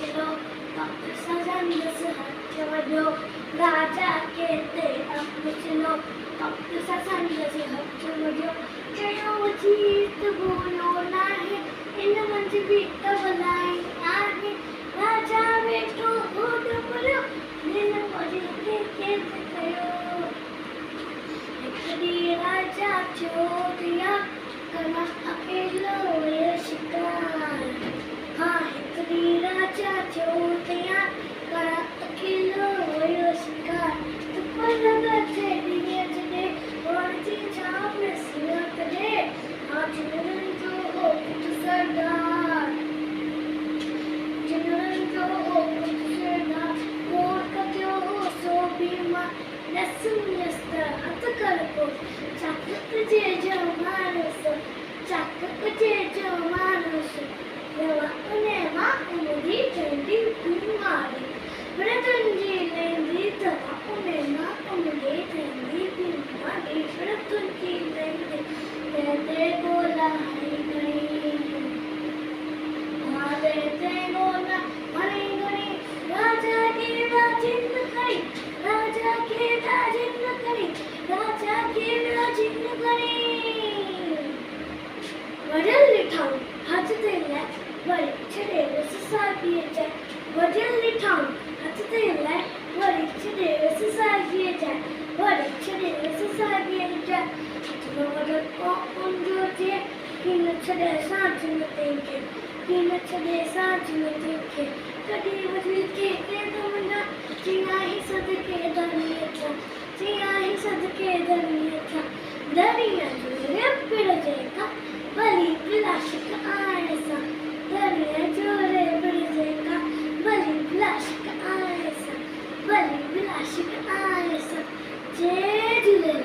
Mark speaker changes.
Speaker 1: चलो वक्त सजन से हट वजो राजा कहते अब चलो वक्त सजन से हट वजो चलो जीत बोलो नाही इन मंज भी तबलाई आहे राजा बेटो खुद बोलो दिन मुझे के कयो एकड़ी राजा चोरिया कना अकेलो ये शिकार हाँ एकड़ी राजा चोरिया कना अकेलो ये शिकार तो पर लगा चढ़िए चढ़े और जी चाप में सिया करे आज जनरल जो हो कुछ सरदार जनरल जो हो कुछ सरदार कोट का जो हो सो बीमा नस्म नस्ता हत कर को चाकत जे जो मानस चाकत जे जो मानस देवा उन्हें माँ उन्हें चंदी कुमारी ब्रतन जी लेंदी तवा उन्हें माँ उन्हें चंदी कुमारी ब्रतन जी लेंदी तेरे बोला है नहीं मारे ते बोला मरे गरी राजा की राजिन करी राजा की राजिन करी राजा की राजिन करी वडल लिठाऊं हाथ तेला वरी छड़े रसागी जाए वडल लिठाऊं हाथ तेला वरी छड़े रसागी जाए वरी छड़े रसागी जाए चलो वडल को उंजो जे किन छड़े सांच में देखे किन छड़े सांच में देखे कदी वडल के दमना जिया ही सदके दनिया था जिया ही सदके दनिया था दनिया जो पिड़ जेका बलि विलासिक आयसा दनिया जोरे पिड़ जेका बलि विलासिक आयसा बलि विलासिक आयसा जय झूलेलाल।